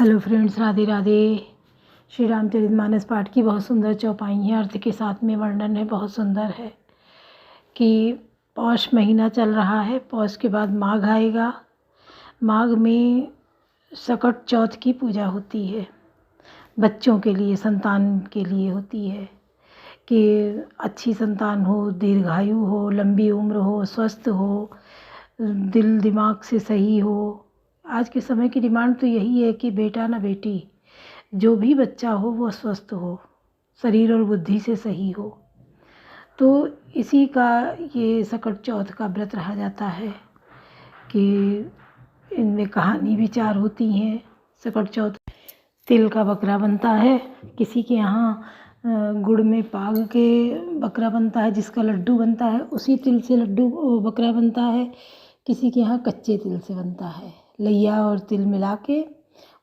Hello friends, Radhe Radhe. Shri Ramcharitmanas पाठ की बहुत सुंदर चौपाई है। अर्थ के साथ में वर्णन है, बहुत सुंदर है कि पौष महीना चल रहा है। पौष के बाद माघ आएगा। माघ में सकट चौथ की पूजा होती है। बच्चों के लिए, संतान के लिए होती है कि अच्छी संतान हो, दीर्घायु हो, लंबी उम्र हो, स्वस्थ हो, दिल दिमाग से सही हो। आज के समय की डिमांड तो यही है कि बेटा ना बेटी, जो भी बच्चा हो वो स्वस्थ हो, शरीर और बुद्धि से सही हो। तो इसी का ये सकट चौथ का व्रत रहा जाता है कि इनमें कहानी विचार होती हैं। सकट चौथ तिल का बकरा बनता है। किसी के यहाँ गुड़ में पाग के बकरा बनता है, जिसका लड्डू बनता है उसी तिल से लड्डू बकरा बनता है। किसी के यहाँ कच्चे तिल से बनता है। लैया और तिल मिला के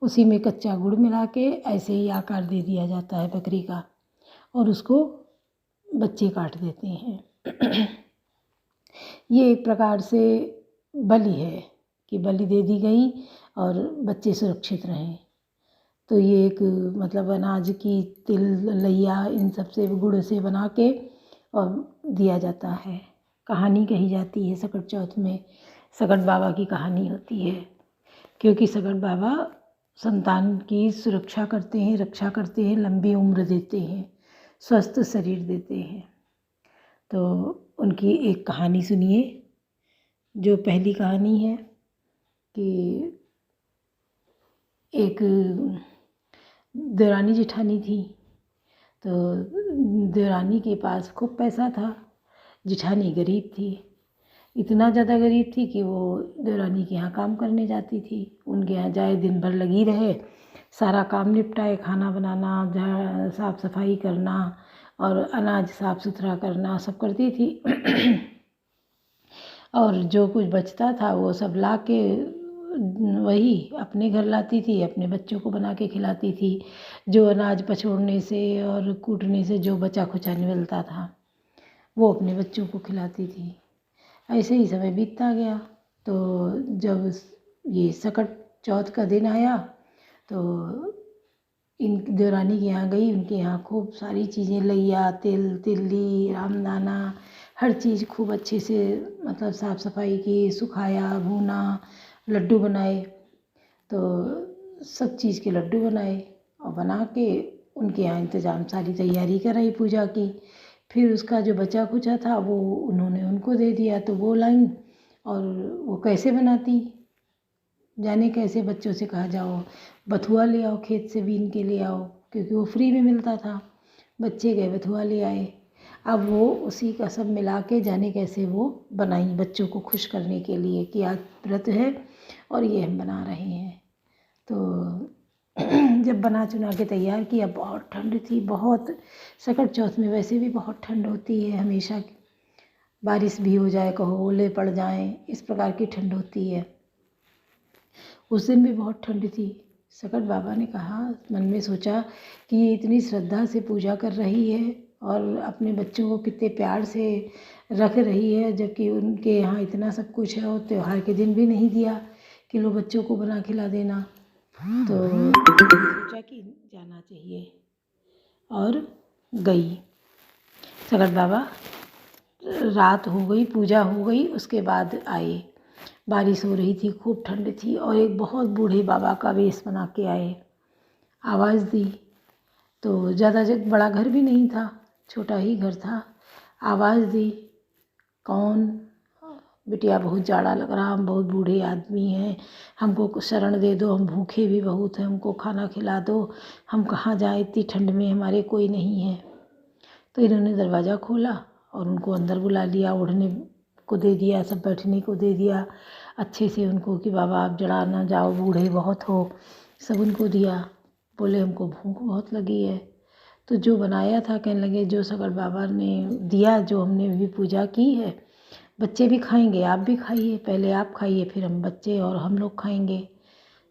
उसी में कच्चा गुड़ मिला के ऐसे ही आकार दे दिया जाता है बकरी का, और उसको बच्चे काट देते हैं। ये एक प्रकार से बलि है कि बलि दे दी गई और बच्चे सुरक्षित रहें। तो ये एक मतलब अनाज की तिल, लैया, इन सब से गुड़ से बना के और दिया जाता है। कहानी कही जाती है सकट चौथ में। सकट बाबा की कहानी होती है, क्योंकि सकट बाबा संतान की सुरक्षा करते हैं, रक्षा करते हैं, लंबी उम्र देते हैं, स्वस्थ शरीर देते हैं। तो उनकी एक कहानी सुनिए। जो पहली कहानी है कि एक देवरानी जेठानी थी। तो देवरानी के पास खूब पैसा था, जेठानी गरीब थी। इतना ज़्यादा गरीब थी कि वो देवरानी के यहाँ काम करने जाती थी। उनके यहाँ जाए, दिन भर लगी रहे, सारा काम निपटाए, खाना बनाना, साफ़ सफाई करना और अनाज साफ़ सुथरा करना, सब करती थी। और जो कुछ बचता था वो सब ला के वही अपने घर लाती थी, अपने बच्चों को बना के खिलाती थी। जो अनाज पछोड़ने से और कूटने से जो बचा खुचा निकलता था वो अपने बच्चों को खिलाती थी। ऐसे ही समय बीतता गया। तो जब ये सकट चौथ का दिन आया तो इन देवरानी के यहाँ गई। उनके यहाँ खूब सारी चीज़ें, लैया, तिल, तिल्ली, रामदाना, हर चीज़ खूब अच्छे से मतलब साफ़ सफाई की, सुखाया, भूना, लड्डू बनाए। तो सब चीज़ के लड्डू बनाए और बना के उनके यहाँ इंतज़ाम, सारी तैयारी कराई पूजा की। फिर उसका जो बचा खुचा था वो उन्होंने उनको दे दिया। तो वो लाईं, और वो कैसे बनाती जाने, कैसे बच्चों से कहा जाओ बथुआ ले आओ, खेत से बीन के ले आओ, क्योंकि वो फ्री में मिलता था। बच्चे गए बथुआ ले आए। अब वो उसी का सब मिला के जाने कैसे वो बनाई बच्चों को खुश करने के लिए कि आज व्रत है और ये हम बना रहे हैं। तो जब बना चुना के तैयार किया, बहुत ठंड थी, बहुत। सकट चौथ में वैसे भी बहुत ठंड होती है हमेशा। बारिश भी हो जाए, कहो ओले पड़ जाएं, इस प्रकार की ठंड होती है। उस दिन भी बहुत ठंड थी। सकट बाबा ने कहा, मन में सोचा कि ये इतनी श्रद्धा से पूजा कर रही है और अपने बच्चों को कितने प्यार से रख रही है, जबकि उनके यहाँ इतना सब कुछ है और त्योहार के दिन भी नहीं दिया कि लो बच्चों को बना खिला देना। तो सोचा कि जाना चाहिए और गई। सकट बाबा, रात हो गई, पूजा हो गई, उसके बाद आए। बारिश हो रही थी, खूब ठंड थी, और एक बहुत बूढ़े बाबा का वेश बना के आए। आवाज़ दी तो ज़्यादा बड़ा घर भी नहीं था, छोटा ही घर था। आवाज़ दी, कौन? बिटिया, बहुत जाड़ा लग रहा, हम बहुत बूढ़े आदमी हैं, हमको शरण दे दो, हम भूखे भी बहुत हैं, हमको खाना खिला दो, हम कहाँ जाएं इतनी ठंड में, हमारे कोई नहीं है। तो इन्होंने दरवाज़ा खोला और उनको अंदर बुला लिया, ओढ़ने को दे दिया, सब बैठने को दे दिया अच्छे से उनको कि बाबा आप जड़ा ना जाओ, बूढ़े बहुत हो, सब उनको दिया। बोले हमको भूख बहुत लगी है। तो जो बनाया था कहने लगे, जो सकट बाबा ने दिया, जो हमने भी पूजा की है, बच्चे भी खाएंगे, आप भी खाइए, पहले आप खाइए फिर हम बच्चे और हम लोग खाएंगे।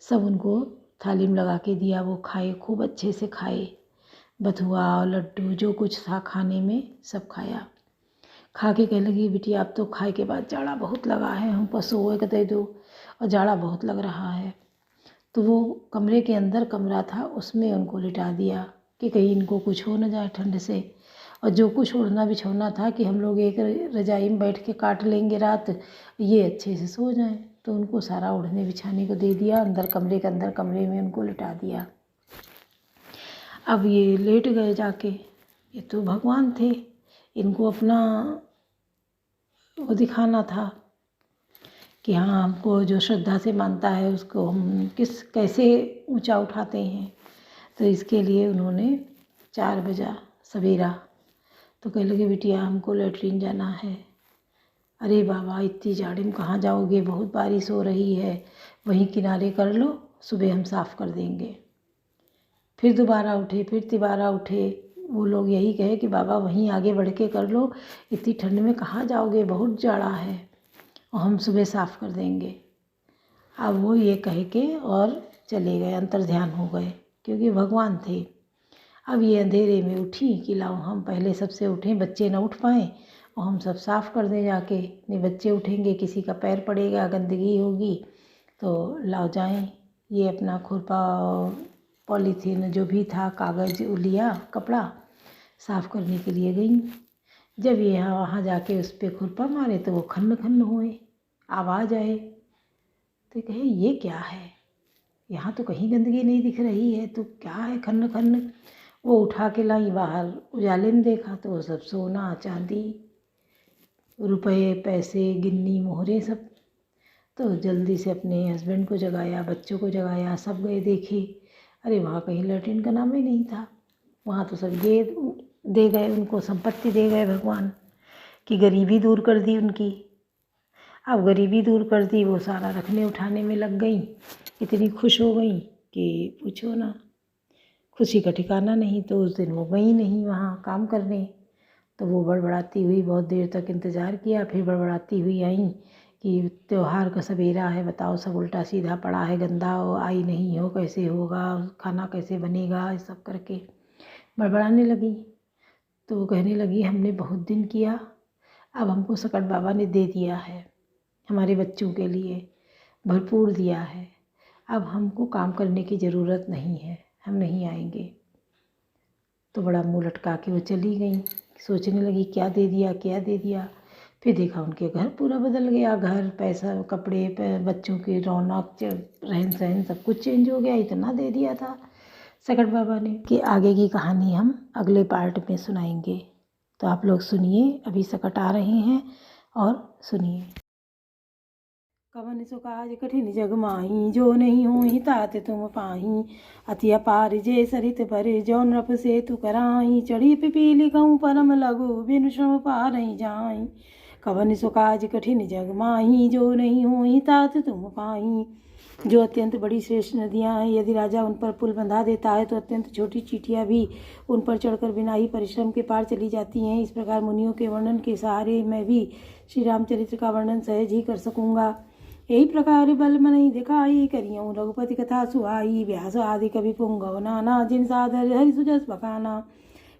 सब उनको थाली में लगा के दिया, वो खाए, खूब अच्छे से खाए। बथुआ और लड्डू जो कुछ था खाने में सब खाया। खा के कहने लगी, बिटिया अब तो खाए के बाद जाड़ा बहुत लगा है, हमको सोए के दे दो और जाड़ा बहुत लग रहा है। तो वो कमरे के अंदर कमरा था, उसमें उनको लिटा दिया कि कहीं इनको कुछ हो न जाए ठंड से। और जो कुछ ओढ़ना बिछौना था कि हम लोग एक रजाई में बैठ के काट लेंगे रात, ये अच्छे से सो जाएं, तो उनको सारा ओढ़ने बिछाने को दे दिया, अंदर कमरे के अंदर कमरे में उनको लिटा दिया। अब ये लेट गए जाके। ये तो भगवान थे, इनको अपना वो दिखाना था कि हाँ, हमको जो श्रद्धा से मानता है उसको हम कैसे ऊंचा उठाते हैं। तो इसके लिए उन्होंने 4 बजा सवेरा। तो कहने लगे बिटिया हमको लेटरिन जाना है। अरे बाबा इतनी जाड़े में कहाँ जाओगे, बहुत बारिश हो रही है, वहीं किनारे कर लो, सुबह हम साफ़ कर देंगे। फिर दोबारा उठे, फिर तिबारा उठे। वो लोग यही कहे कि बाबा वहीं आगे बढ़ के कर लो, इतनी ठंड में कहाँ जाओगे, बहुत जाड़ा है, और हम सुबह साफ़ कर देंगे। अब वो ये कह के और चले गए, अंतर्ध्यान हो गए, क्योंकि भगवान थे। अब ये अंधेरे में उठी कि लाओ हम पहले सबसे उठें, बच्चे ना उठ पाएँ और हम सब साफ़ कर दें जाके, नहीं बच्चे उठेंगे किसी का पैर पड़ेगा, गंदगी होगी, तो लाओ जाएं। ये अपना खुरपा पॉलीथीन जो भी था, कागज़ लिया, कपड़ा साफ़ करने के लिए गई। जब ये वहाँ जाके उस पर खुरपा मारे तो वो खन्न खन्न हुए, आवाज़ आए। तो कहे ये क्या है, यहाँ तो कहीं गंदगी नहीं दिख रही है, तो क्या है खन्न खन्न। वो उठा के लाई बाहर, उजाले में देखा तो वो सब सोना चांदी, रुपए पैसे, गिन्नी मोहरे सब। तो जल्दी से अपने हस्बैंड को जगाया, बच्चों को जगाया, सब गए देखे। अरे वहाँ कहीं लैट्रिन का नाम ही नहीं था, वहाँ तो सब दे गए, उनको संपत्ति दे गए भगवान, कि गरीबी दूर कर दी उनकी। अब गरीबी दूर कर दी, वो सारा रखने उठाने में लग गई, इतनी खुश हो गई कि पूछो ना, खुशी का ठिकाना नहीं। तो उस दिन वो गई नहीं वहाँ काम करने। तो वो बड़बड़ाती हुई बहुत देर तक इंतज़ार किया, फिर बड़बड़ाती हुई आई कि त्योहार का सवेरा है, बताओ सब उल्टा सीधा पड़ा है, गंदा हो, आई नहीं हो, कैसे होगा, खाना कैसे बनेगा, ये सब करके बड़बड़ाने लगी। तो वो कहने लगी हमने बहुत दिन किया, अब हमको सकट बाबा ने दे दिया है, हमारे बच्चों के लिए भरपूर दिया है, अब हमको काम करने की ज़रूरत नहीं है, हम नहीं आएंगे। तो बड़ा मुँह लटका के वो चली गई। सोचने लगी क्या दे दिया, क्या दे दिया। फिर देखा उनके घर पूरा बदल गया, घर, पैसा, कपड़े, बच्चों की रौनक, रहन सहन सब कुछ चेंज हो गया, इतना दे दिया था सकट बाबा ने। कि आगे की कहानी हम अगले पार्ट में सुनाएंगे। तो आप लोग सुनिए, अभी सकट आ रहे हैं और सुनिए। कवन सो काज कठिन जग माही, जो नहीं होहि तात तुम पाही, अति अपार जे सरित भरे, जौन रप से तु कराई, चढ़ी पिपीली कहूँ परम लगु, बिनु श्रम पारहि जाई। कवन सो काज कठिन जग माही, जो नहीं होहि तात तुम पाही। जो अत्यंत बड़ी श्रेष्ठ नदियाँ हैं, यदि राजा उन पर पुल बंधा देता है तो अत्यंत छोटी चींटियाँ भी उन पर चढ़कर बिना ही परिश्रम के पार चली जाती हैं। इस प्रकार मुनियों के वर्णन के सहारे मैं भी श्री रामचरित्र का वर्णन सहज ही कर सकूँगा। यही प्रकार बल मन दिखाई, करियों रघुपति कथा सुहाई, व्यास आदि कवि पुंगव नाना, जिन सादर हरि सुजस बखाना।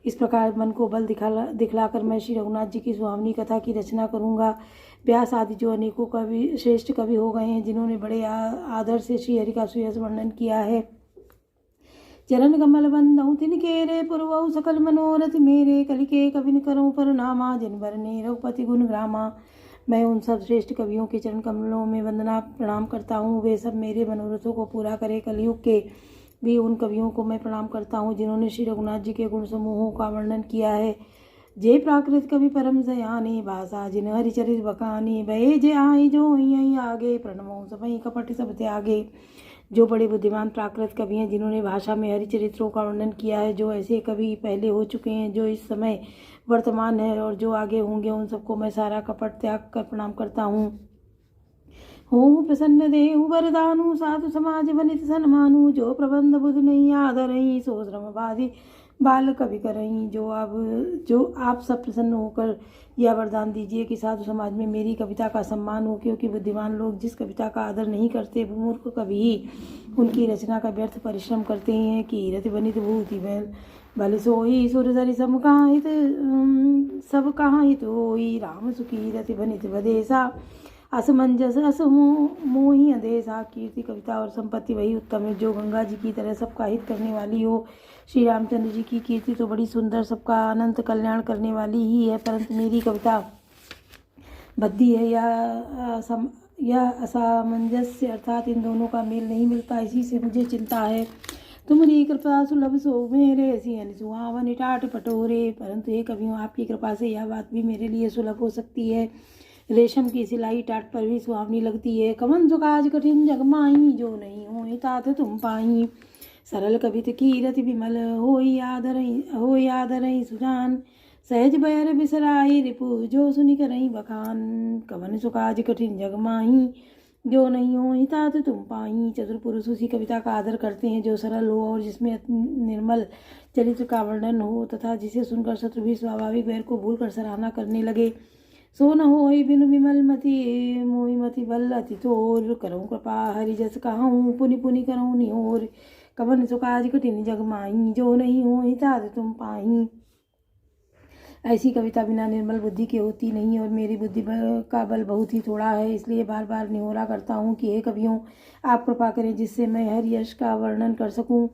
इस प्रकार मन को बल दिखलाकर मैं श्री रघुनाथ जी की सुहावनी कथा की रचना करूँगा। व्यास आदि जो अनेकों कवि, श्रेष्ठ कवि हो गए हैं, जिन्होंने बड़े आदर से श्री हरि का सुयस वर्णन किया है। चरण कमल बंदहु तिनके रे, पुरवहु सकल मनोरथ मेरे, कलिके कविन करऊँ परनामा, जिन बरने रघुपति गुण ग्रामा। मैं उन सब श्रेष्ठ कवियों के चरण कमलों में वंदना प्रणाम करता हूँ, वे सब मेरे मनोरथों को पूरा करे। कलयुग के भी उन कवियों को मैं प्रणाम करता हूँ, जिन्होंने श्री रघुनाथ जी के गुण समूहों का वर्णन किया है। जे प्राकृत कवि परम सयाने, भाषा जिन हरिचरित बखाने, भये जे आई जो यही आगे, प्रणमो सबई कपट सब त्यागे। जो बड़े बुद्धिमान प्राकृत कवि हैं, जिन्होंने भाषा में हरिचरित्रों का वर्णन किया है, जो ऐसे कवि पहले हो चुके हैं, जो इस समय वर्तमान है और जो आगे होंगे, उन सबको मैं सारा कपट त्याग कर प्रणाम करता हूँ। हूँ प्रसन्न देहु वरदानु, साधु समाज बनित सन्मानु, जो प्रबंध बुध नहीं आदरई, सो श्रम बाधि बाल कवि करई। जो आप सब प्रसन्न होकर यह वरदान दीजिए कि साधु समाज में मेरी कविता का सम्मान हो, क्योंकि बुद्धिमान लोग जिस कविता का आदर नहीं करते, मूर्ख कवि ही उनकी रचना का व्यर्थ परिश्रम करते हैं। कि रति बनित भूति बल सोई, सुर धरि सब कहाँ हित होई, राम सुखी रति बनित बदेसा, असमंजस असमोही अदेशा। कीर्ति कविता और संपत्ति वही उत्तम है जो गंगा जी की तरह सबका हित करने वाली हो। श्री रामचंद्र जी की कीर्ति तो बड़ी सुंदर, सबका अनंत कल्याण करने वाली ही है, परंतु मेरी कविता बद्दी है यह असामंजस्य अर्थात इन दोनों का मेल नहीं मिलता, इसी से मुझे चिंता है। तुम्हारी कृपा सुलभ सो मेरे ऐसी सुहावन टाट पटोरे। परंतु हे कवियों, आपकी कृपा से यह बात भी मेरे लिए सुलभ हो सकती है। रेशम की सिलाई टाट पर भी सुहावनी लगती है। कवन सुकाज कठिन जग माही, जो नहीं हो तात तुम पाई। सरल कवित कीरति विमल हो आदरई सुजान। सहज बैर बिसराई रिपु, जो सुनि करई बखान। कवन सुकाज कठिन जग माही, जो नहीं हो तात तुम पाई। चतुर पुरुष उसी कविता का आदर करते हैं जो सरल हो और जिसमें निर्मल चरित्र का वर्णन हो, तथा जिसे सुनकर शत्रु भी स्वाभाविक बैर को भूल कर सराहना करने लगे। सो न होई बिनु विमल मति, मोहि मति बल अति तोर। करऊँ कृपा हरि जस कहूँ, पुनि पुनि करऊँ निहोर। कवन सुकाज कठिन जग माही, जो नहीं हो तात तुम पाही। ऐसी कविता बिना निर्मल बुद्धि के होती नहीं, और मेरी बुद्धि का बल बहुत ही थोड़ा है, इसलिए बार बार निहोरा करता हूँ कि हे कवियों, आप कृपा करें जिससे मैं हरि यश का वर्णन कर सकूँ।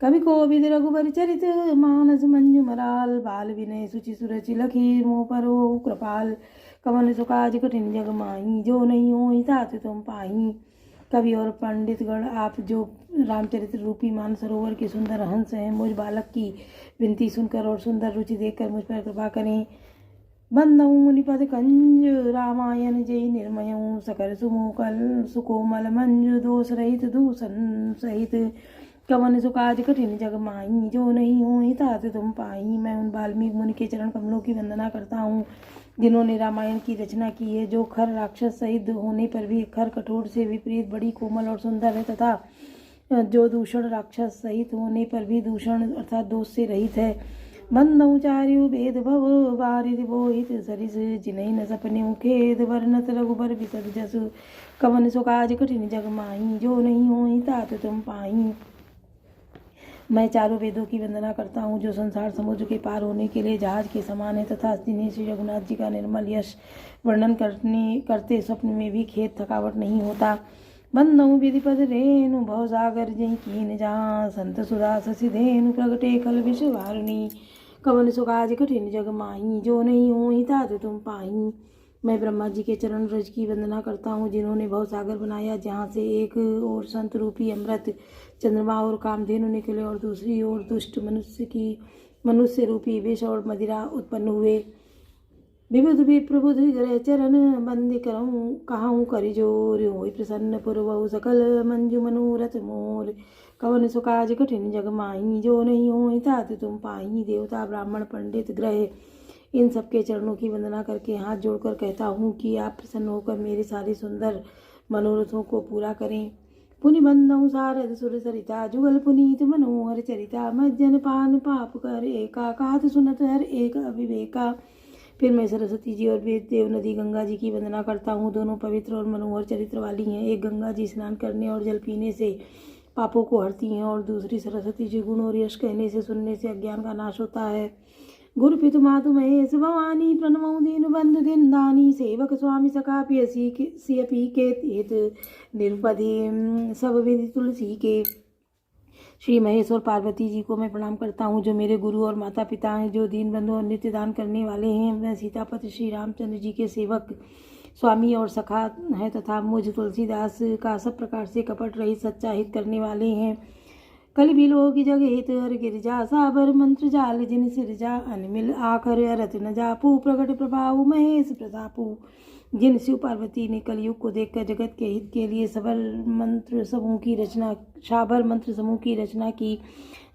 कवि कोविद रघुबर चरित, मानस मंजु मराल। बाल विनय सुचि सुरचि लखी, मोह पर हो कृपाल। कवन सुकाज कठिन जग माही, जो नहीं हो तात तुम पाही। कवि और पंडित गण, आप जो रामचरित्र रूपी मानसरोवर के सुंदर हंस हैं, मुझ बालक की विनती सुनकर और सुंदर रुचि देखकर मुझ पर कृपा करें। बंदऊ मुनिपद कंज, रामायण जय निर्मय। सकर सुमोकल सुकोमल मंजु, दोष रहित दूषण सहित। कवन सुकाज कठिन जग माही, जो नहीं हो तात तुम पाही। मैं उन वाल्मीकि मुनि के चरण कमलों की वंदना करता हूँ जिन्होंने रामायण की रचना की है, जो खर राक्षस सहित होने पर भी खर कठोर से विपरीत बड़ी कोमल और सुंदर है, तथा जो दूषण राक्षस सहित होने पर भी दूषण अर्थात दोष से रहित है। बंदऊ चार्यु भेद भव, बारिद बोहित सरिस। जिन्हें न सपने खेद, वर्णत रघुबर बिसद जसु। कवन सुकाज कठिन जग माही, जो नहीं हो तात तुम पाही। मैं चारों वेदों की वंदना करता हूँ जो संसार समुद्र के पार होने के लिए जहाज के समान है, तथा जिन्हें श्री रघुनाथ जी का निर्मल यश वर्णन करते स्वप्न में भी खेद थकावट नहीं होता। बंदऊ विधिपद रेणु, भव सागर जही कीन जहाँ। संत सुधा शशि धेनु, प्रगटे कल विश्ववारिणी। कवन सुकाज कठिन जग माही, जो नहीं हो तात तुम पाही। मैं ब्रह्मा जी के चरण रज की वंदना करता हूँ जिन्होंने भव सागर बनाया, जहाँ से एक ओर संत रूपी अमृत चंद्रमा और कामधेनु निकले और दूसरी ओर दुष्ट मनुष्य रूपी विष और मदिरा उत्पन्न हुए। विबुध विप्रबुध ग्रह चरण, बंदी करऊँ कहाऊँ करि जोर। होई प्रसन्न पुरवहु सकल, मंजु मनोरथ मोर। कवन सुकाज कठिन जग माही, जो नहीं हो तात तुम पाही। देवता ब्राह्मण पंडित ग्रह इन सबके चरणों की वंदना करके हाथ जोड़कर कहता हूँ कि आप प्रसन्न होकर मेरे सारे सुंदर मनोरथों को पूरा करें। पुनि बंदऊ सारद सुर सरिता, जुगल पुनीत मनोहर चरिता। मज्जन पान पाप कर एका, कहत सुनत हर एक अविवेका। फिर मैं सरस्वती जी और वेद देव नदी गंगा जी की वंदना करता हूँ। दोनों पवित्र और मनोहर चरित्र वाली हैं। एक गंगा जी स्नान करने और जल पीने से पापों को हरती हैं, और दूसरी सरस्वती जी गुण और यश कहने से सुनने से अज्ञान का नाश होता है। गुरु पितु मातु महेश भवानी, प्रणमौ दीनु बंधु दिन दानी। सेवक स्वामी सखा पियसी सियपी के हित, निरुपधि सब विधि तुलसी के। श्री महेश और पार्वती जी को मैं प्रणाम करता हूँ जो मेरे गुरु और माता पिता हैं, जो दीन बंधु और नित्य दान करने वाले हैं। मैं सीतापति श्री रामचंद्र जी के सेवक स्वामी और सखा है, तथा मुझ तुलसीदास का सब प्रकार से कपट रहित सच्चा हित करने वाले हैं। कल बिलो की जग हित हर गिरजा, साबर मंत्र जाल जिन सिरजा। अनमिल आखर अरत न जापू, प्रगट प्रभाव महेश प्रतापू। जिन शिव पार्वती ने कलयुग को देखकर जगत के हित के लिए साबर मंत्र समूह की रचना की,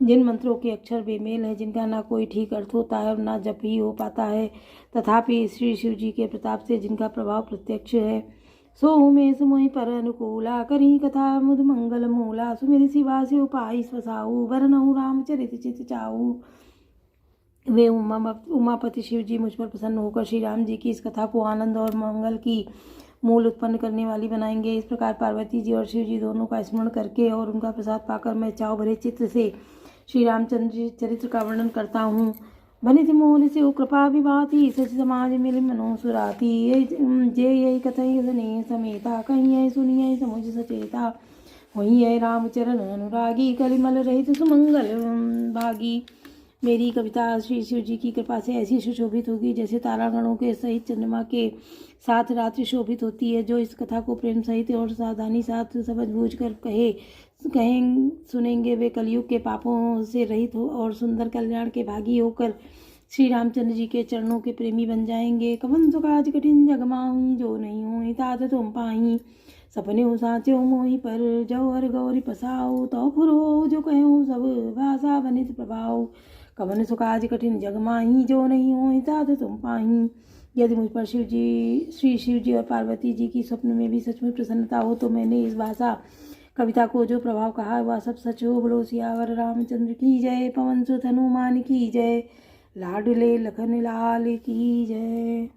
जिन मंत्रों के अक्षर बेमेल हैं, जिनका ना कोई ठीक अर्थ होता है और ना जप ही हो पाता है, तथापि श्री शिव जी के प्रताप से जिनका प्रभाव प्रत्यक्ष है, सो में सुमोहि पर अनुकूला। करी कथा मुद मंगल मूला, सुमिर शिवा शिव पाई स्वसाऊ। वरनहु रामचरित चित चाऊ। वे उमापति शिव जी मुझ पर प्रसन्न होकर श्री राम जी की इस कथा को आनंद और मंगल की मूल उत्पन्न करने वाली बनाएंगे। इस प्रकार पार्वती जी और शिव जी दोनों का स्मरण करके और उनका प्रसाद पाकर मैं चाव भरे चित्त से श्री रामचंद्र चरित्र का वर्णन करता हूँ। बनित मोल से कृपा विभाति सच समाज मिल मनो सुराती जे यही कथई सने समेता कहीं है सुनिए समुझ सचेता वही है रामचरण अनुरागी कलिमल रहित सुमंगल भागी। मेरी कविता श्री शिव जी की कृपा से ऐसी सुशोभित होगी जैसे तारागणों के सहित चंद्रमा के साथ रात्रि शोभित होती है। जो इस कथा को प्रेम सहित और सावधानी साथ समझ बूझ कर कहें सुनेंगे वे कलयुग के पापों से रहित हो और सुंदर कल्याण के भागी होकर श्री रामचंद्र जी के चरणों के प्रेमी बन जाएंगे। कवन सो काज कठिन जग माही जो नहीं हो तात तुम पाही सपने हो साचे मोहि पर जो हर गौरी पसाओ तो फुरो जो कहो सब भाषा बनित प्रभाव। कवन सो काज कठिन जग माही जो नहीं हो तात तुम पाही। यदि मुझ पर श्री शिव जी और पार्वती जी की स्वप्न में भी सचमुच प्रसन्नता हो तो मैंने इस भाषा कविता को जो प्रभाव कहा वह सब सच हो। बोलो सियावर रामचंद्र की जय, पवन सुत हनुमान की जय, लाडले लखन लाल की जय।